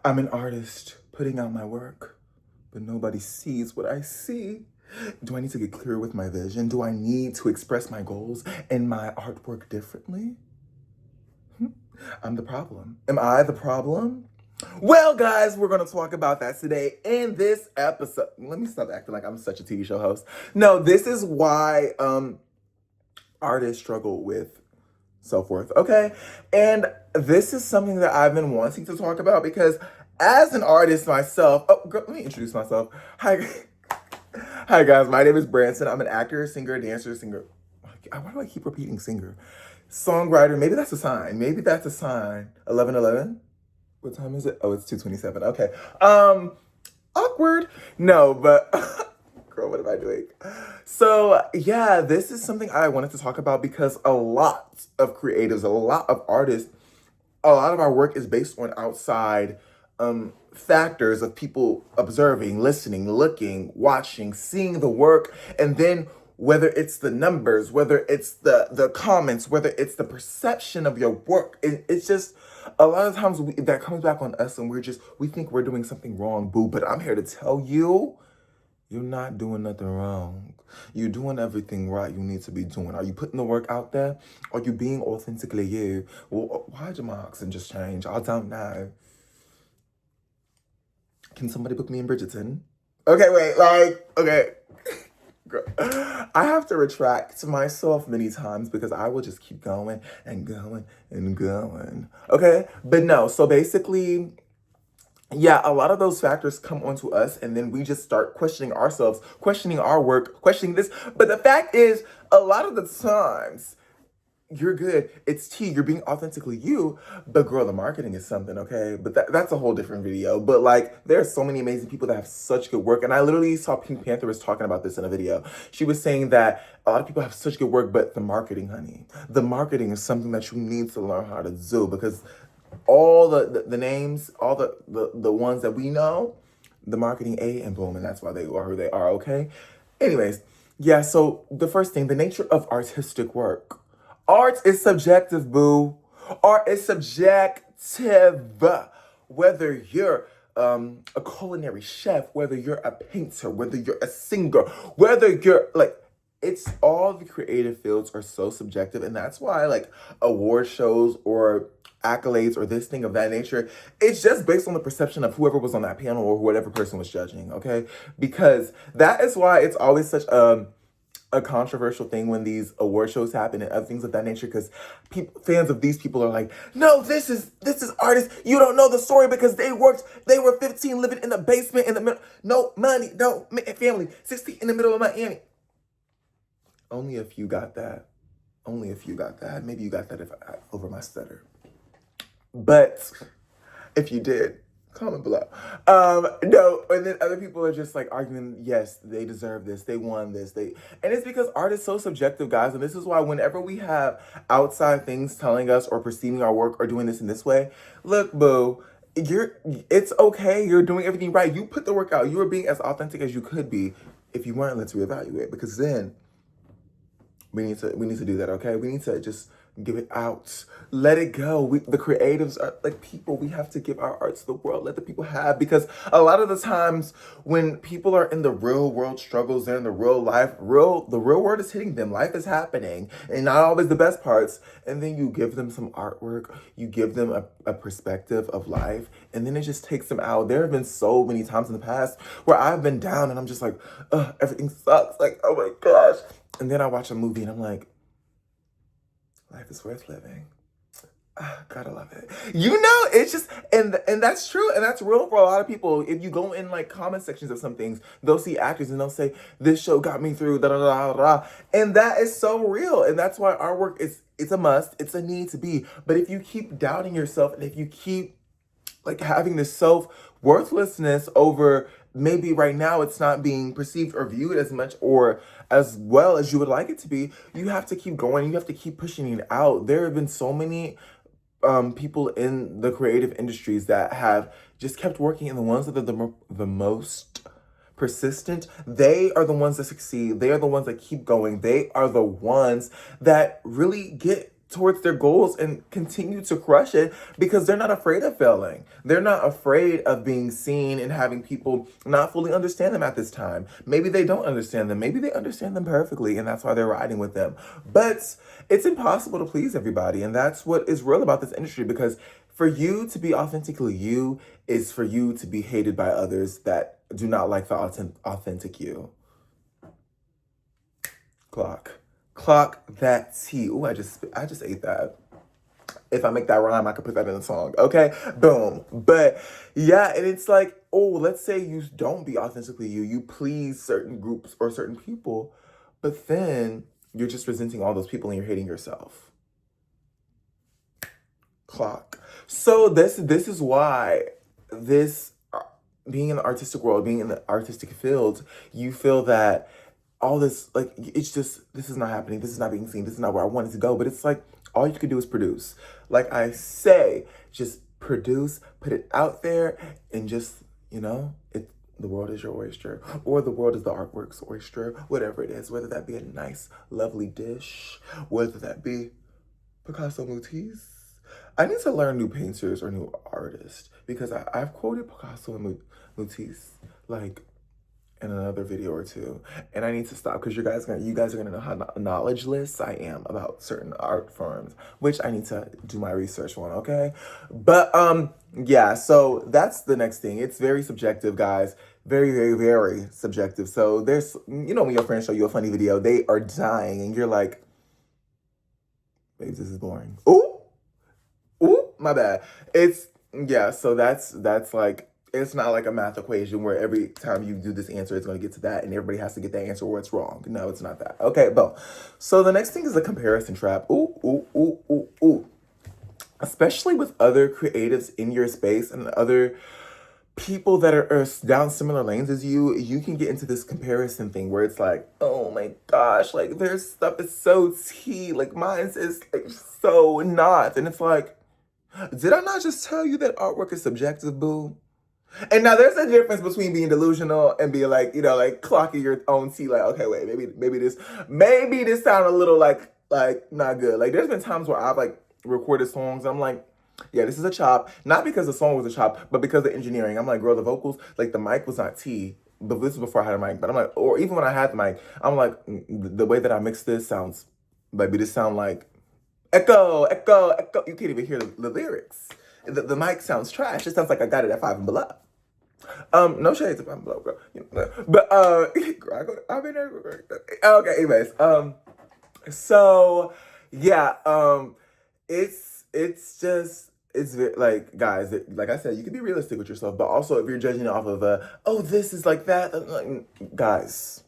I'm an artist putting out my work, but nobody sees what I see. Do I need to get clear with my vision? Do I need to express my goals and my artwork differently? I'm the problem. Am I the problem? Well, guys, we're going to talk about that today in this episode. Let me stop acting like I'm such a TV show host. No, this is why artists struggle with self-worth, okay? And this is something that I've been wanting to talk about because as an artist myself, oh, girl, let me introduce myself. Hi, hi guys, my name is Branson. I'm an actor, singer, dancer, singer. Why do I keep repeating singer? Songwriter, maybe that's a sign. Maybe that's a sign. 11:11? What time is it? Oh, it's 2:27. Okay. Awkward. No, but girl, what am I doing? So, yeah, this is something I wanted to talk about because a lot of creatives, a lot of artists, a lot of our work is based on outside factors of people observing, listening, looking, watching, seeing the work, and then whether it's the numbers, whether it's the comments, whether it's the perception of your work, it's just a lot of times that comes back on us, and we think we're doing something wrong, boo. But I'm here to tell you, you're not doing nothing wrong. You're doing everything right you need to be doing. Are you putting the work out there? Are you being authentically you? Well, why did my accent just change? I don't know. Can somebody book me in Bridgerton? Okay, wait, okay. Girl, I have to retract myself many times because I will just keep going and going and going. Okay? But no, so basically, yeah, a lot of those factors come onto us, and then we just start questioning ourselves, questioning our work, questioning this. But the fact is, a lot of the times, you're good. It's tea. You're being authentically you. But girl, the marketing is something, okay? But that's a whole different video. But like, there are so many amazing people that have such good work. And I literally saw Pink Panther was talking about this in a video. She was saying that a lot of people have such good work, but the marketing, honey. The marketing is something that you need to learn how to do because all the names, all the ones that we know, the marketing A and boom, and that's why they are who they are, okay? Anyways, yeah, so the first thing, the nature of artistic work. Art is subjective, boo. Art is subjective. Whether you're a culinary chef, whether you're a painter, whether you're a singer, whether you're like, it's all the creative fields are so subjective, and that's why like award shows or accolades or this thing of that nature, it's just based on the perception of whoever was on that panel or whatever person was judging, okay? Because that is why it's always such a controversial thing when these award shows happen and other things of that nature because fans of these people are like, no, this is artists. You don't know the story because they were 15 living in the basement in the middle, no money, no family, 16 in the middle of Miami. Only if you got that. Only if you got that. Maybe you got that over my stutter. But if you did, comment below. No, and then other people are just like arguing, yes, they deserve this, they won this, and it's because art is so subjective, guys, and this is why whenever we have outside things telling us or perceiving our work or doing this in this way, look, boo, it's okay, you're doing everything right. You put the work out, you were being as authentic as you could be. If you weren't, let's reevaluate, because then we need to do that, okay? We need to just give it out. Let it go. The creatives are like people. We have to give our art to the world. Let the people have, because a lot of the times when people are in the real world struggles, they're in the real life, the real world is hitting them. Life is happening, and not always the best parts. And then you give them some artwork, you give them a perspective of life, and then it just takes them out. There have been so many times in the past where I've been down and I'm just like, ugh, everything sucks. Like, oh my gosh. And then I watch a movie and I'm like, life is worth living. Gotta love it. You know, it's just, and that's true, and that's real for a lot of people. If you go in like comment sections of some things, they'll see actors and they'll say, this show got me through, da da da da da. And that is so real. And that's why our work it's a must, it's a need to be. But if you keep doubting yourself and if you keep like having this self-worthlessness over maybe right now it's not being perceived or viewed as much or as well as you would like it to be, you have to keep going. You have to keep pushing it out. There have been so many people in the creative industries that have just kept working, and the ones that are the most persistent, they are the ones that succeed. They are the ones that keep going. They are the ones that really get towards their goals and continue to crush it because they're not afraid of failing. They're not afraid of being seen and having people not fully understand them at this time. Maybe they don't understand them. Maybe they understand them perfectly and that's why they're riding with them. But it's impossible to please everybody. And that's what is real about this industry, because for you to be authentically you is for you to be hated by others that do not like the authentic you. Clock that tea. Ooh, I just ate that. If I make that rhyme, I could put that in a song. Okay, boom. But yeah, and it's like, oh, let's say you don't be authentically you. You please certain groups or certain people, but then you're just resenting all those people and you're hating yourself. Clock. So this is why this being in the artistic world, being in the artistic field, you feel that all this, like, it's just, this is not happening. This is not being seen. This is not where I wanted to go. But it's like, all you can do is produce. Like I say, just produce, put it out there, and just, the world is your oyster, or the world is the artwork's oyster, whatever it is, whether that be a nice, lovely dish, whether that be Picasso Matisse. I need to learn new painters or new artists, because I've quoted Picasso and Matisse, like, in another video or two, and I need to stop because you guys are gonna know how knowledgeless I am about certain art forms, which I need to do my research on. Okay, but yeah. So that's the next thing. It's very subjective, guys. Very, very, very subjective. So there's, when your friends show you a funny video, they are dying, and you're like, babe, this is boring. Ooh, my bad. Yeah. So that's like. It's not like a math equation where every time you do this answer, it's going to get to that, and everybody has to get that answer or it's wrong. No, it's not that. Okay, boom. So the next thing is the comparison trap. Ooh. Especially with other creatives in your space and other people that are down similar lanes as you can get into this comparison thing where it's like, oh my gosh, like their stuff is so tea, like mine's is like so not. And it's like, did I not just tell you that artwork is subjective, boo? And now there's a difference between being delusional and being like, like clocking your own tea. Like, okay, wait, maybe this sound a little like not good. Like, there's been times where I've like recorded songs and I'm like, yeah, this is a chop. Not because the song was a chop, but because of the engineering. I'm like, girl, the vocals, like the mic was not tea. But this was before I had a mic. But I'm like, or even when I had the mic, I'm like, the way that I mix this sounds, maybe this sound like echo. You can't even hear the lyrics. The mic sounds trash. It sounds like I got it at 5 and Below. No shades if I'm Below, girl. But girl, I've been there. Okay, anyways. So yeah, it's very, like, guys, like I said, you can be realistic with yourself, but also if you're judging off of this is like that, guys,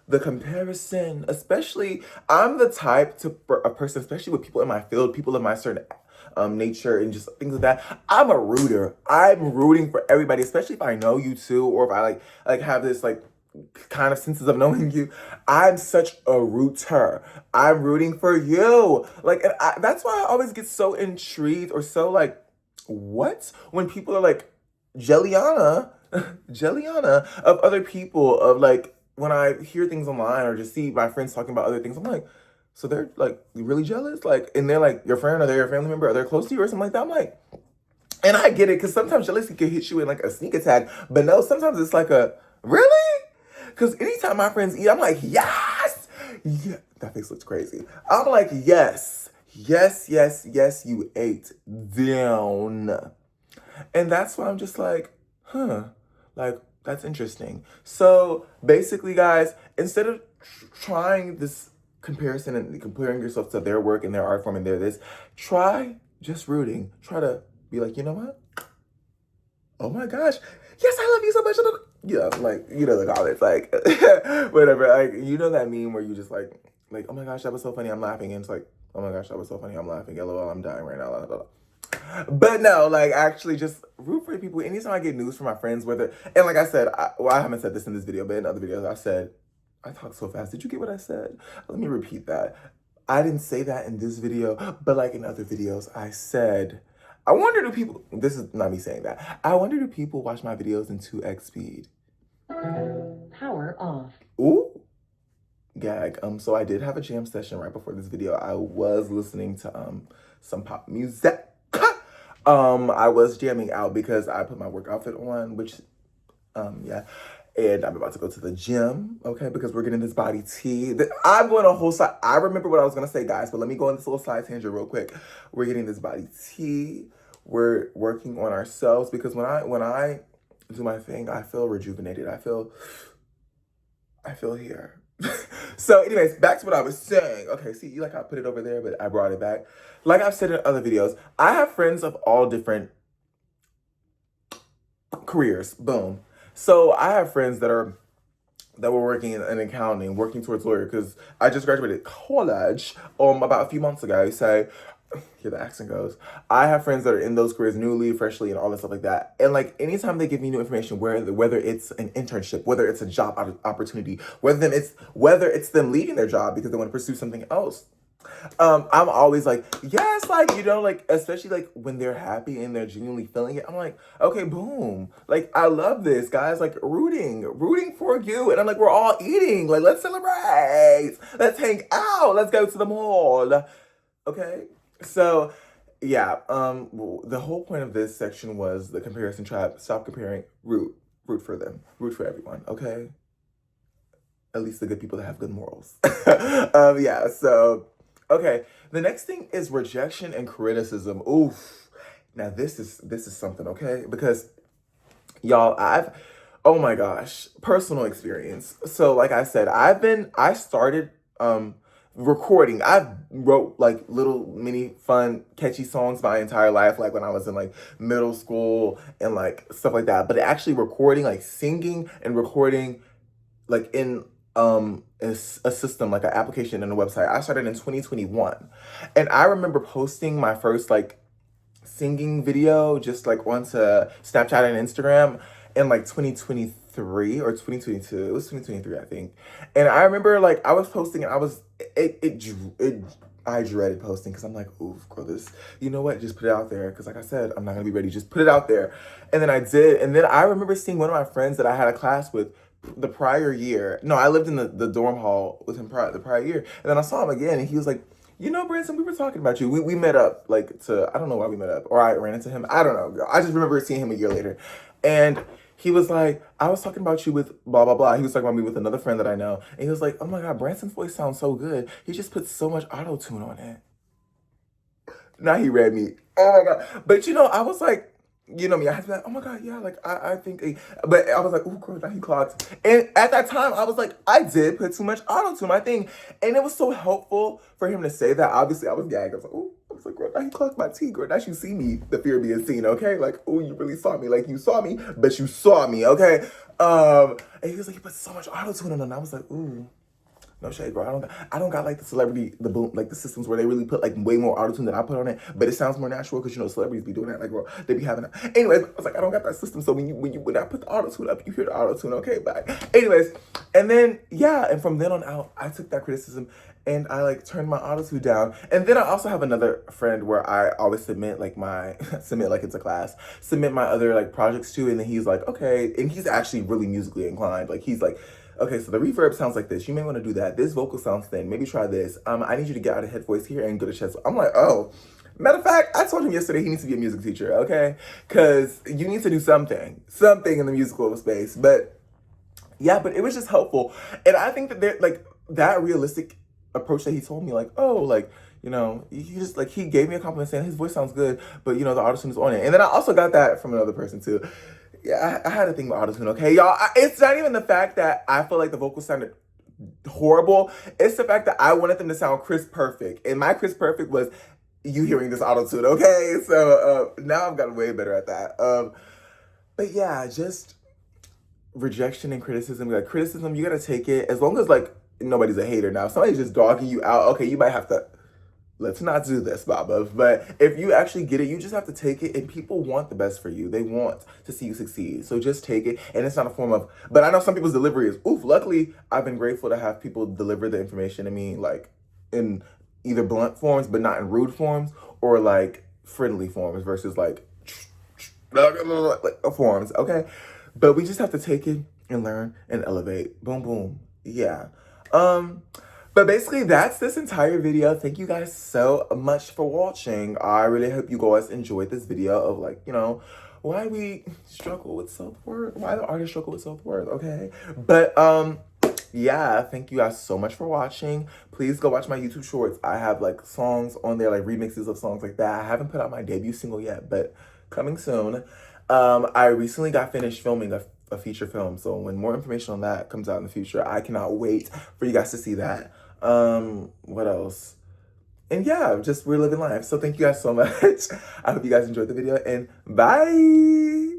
the comparison, especially, I'm the type a person, especially with people in my field, people in my certain nature and just things like that. I'm a rooter. I'm rooting for everybody, especially if I know you too, or if I like have this like kind of senses of knowing you. I'm such a rooter. I'm rooting for you. Like, and that's why I always get so intrigued or so like, what? When people are like, Jelliana of other people, of like, when I hear things online or just see my friends talking about other things, I'm like, so they're like really jealous? Like, and they're like your friend or they're your family member or they're close to you or something like that? I'm like, and I get it, because sometimes jealousy can hit you in like a sneak attack, but no, sometimes it's like a, really? Because anytime my friends eat, I'm like, yes! Yeah, that face looks crazy. I'm like, yes, you ate down. And that's why I'm just like, like, that's interesting. So basically, guys, instead of trying this comparison and comparing yourself to their work and their art form and their this, try just rooting. Try to be like, you know what? Oh my gosh. Yes, I love you so much. Yeah, like, the comments, like, whatever. Like, that meme where you just like, oh my gosh, that was so funny, I'm laughing. And it's like, oh my gosh, that was so funny, I'm laughing. LOL, I'm dying right now. Blah, blah, blah. But no, like, actually just root for people. Anytime I get news from my friends, and like I said, I haven't said this in this video, but in other videos, I said, I talk so fast. Did you get what I said? Let me repeat that. I didn't say that in this video, but like in other videos, I said, I wonder do people, this is not me saying that, I wonder do people watch my videos in 2x speed? Power off. Ooh, gag. So I did have a jam session right before this video. I was listening to some pop music. I was jamming out because I put my work outfit on, which yeah. And I'm about to go to the gym, okay, because we're getting this body tea. I'm going a whole side. I remember what I was gonna say, guys, but let me go on this little side tangent real quick. We're getting this body tea. We're working on ourselves because when I do my thing, I feel rejuvenated. I feel here. So anyways, back to what I was saying. Okay, see, like I put it over there, but I brought it back. Like I've said in other videos, I have friends of all different careers. Boom. So I have friends that were working in accounting, working towards lawyer, because I just graduated college about a few months ago. So here the accent goes. I have friends that are in those careers newly, freshly, and all that stuff like that. And like anytime they give me new information, whether it's an internship, whether it's a job opportunity, whether it's them leaving their job because they want to pursue something else, I'm always like, yes, like, you know, like, especially like when they're happy and they're genuinely feeling it. I'm like, okay, boom. Like, I love this, guys. Like, rooting for you. And I'm like, we're all eating. Like, let's celebrate. Let's hang out. Let's go to the mall. Okay. So, yeah. The whole point of this section was the comparison trap. Stop comparing. Root for them. Root for everyone. Okay. At least the good people that have good morals. Yeah. So. Okay, the next thing is rejection and criticism. Oof. Now this is something, okay? Because y'all, oh my gosh, personal experience. So like I said, I started recording. I wrote like little mini fun catchy songs my entire life, like when I was in like middle school and like stuff like that. But actually recording, like singing and recording like in a system, like an application and a website, I started in 2021. And I remember posting my first like singing video just like onto Snapchat and Instagram in like 2023 or 2022. It was 2023, I think. And I remember like I was posting and I dreaded posting because I'm like, oof, girl, this, you know what? Just put it out there. Because like I said, I'm not going to be ready. Just put it out there. And then I did. And then I remember seeing one of my friends that I had a class with the prior year. No, I lived in the dorm hall with him the prior year. And then I saw him again and he was like, you know, Branson, we were talking about you. We met up I don't know why we met up. Or I ran into him. I don't know. I just remember seeing him a year later. And he was like, I was talking about you with blah, blah, blah. He was talking about me with another friend that I know. And he was like, oh my God, Branson's voice sounds so good. He just puts so much auto-tune on it. Now he read me. Oh my God. But you know, I was like, you know me, I had to be like, oh my God, yeah, like, I think, but I was like, oh, girl, now he clocked. And at that time, I was like, I did put too much auto to my thing. And it was so helpful for him to say that. Obviously, I was gagged. I was like, girl, now he clocked my tea, girl. Now you see me, the fear of being seen, okay? Like, oh, you really saw me. Like, you saw me, but you saw me, okay? And he was like, you put so much auto tune on it. And I was like, ooh. No shade, bro. I don't got like the celebrity, the boom, like the systems where they really put like way more auto-tune than I put on it, but it sounds more natural because you know celebrities be doing that. Like, bro, they be having that. Anyways, I was like, I don't got that system. So when I put the auto-tune up, you hear the auto-tune. Okay, bye. Anyways, and then yeah, and from then on out, I took that criticism and I like turned my auto-tune down. And then I also have another friend where I always submit like it's a class, submit my other like projects to, and then he's like, okay, and he's actually really musically inclined. Like he's like, okay, so the reverb sounds like this. You may want to do that. This vocal sounds thin. Maybe try this. I need you to get out of head voice here and go to chest. I'm like, oh. Matter of fact, I told him yesterday he needs to be a music teacher, okay? Because you need to do something in the musical space. But yeah, but it was just helpful. And I think that there, like, that realistic approach that he told me, like, oh, like, you know, he gave me a compliment saying his voice sounds good, but, you know, the auto-tune is on it. And then I also got that from another person, too. Yeah, I had a thing with auto-tune, okay? Y'all, it's not even the fact that I feel like the vocals sounded horrible. It's the fact that I wanted them to sound crisp perfect. And my crisp perfect was you hearing this auto-tune, okay? So now I've gotten way better at that. But yeah, just rejection and criticism. Like criticism, you gotta take it. As long as like nobody's a hater now. If somebody's just dogging you out, okay, you might have to, let's not do this, Baba. But if you actually get it, you just have to take it. And people want the best for you. They want to see you succeed. So just take it. And it's not a form of, but I know some people's delivery is, oof, luckily, I've been grateful to have people deliver the information to me, like in either blunt forms, but not in rude forms, or like friendly forms versus like forms, okay? But we just have to take it and learn and elevate. Boom, boom. Yeah. But basically, that's this entire video. Thank you guys so much for watching. I really hope you guys enjoyed this video of, like, you know, why we struggle with self-worth, why the artists struggle with self-worth, okay? But, yeah, thank you guys so much for watching. Please go watch my YouTube shorts. I have, like, songs on there, like, remixes of songs like that. I haven't put out my debut single yet, but coming soon. I recently got finished filming a feature film, so when more information on that comes out in the future, I cannot wait for you guys to see that. What else? And yeah, just we're living life. So thank you guys so much. I hope you guys enjoyed the video, and bye.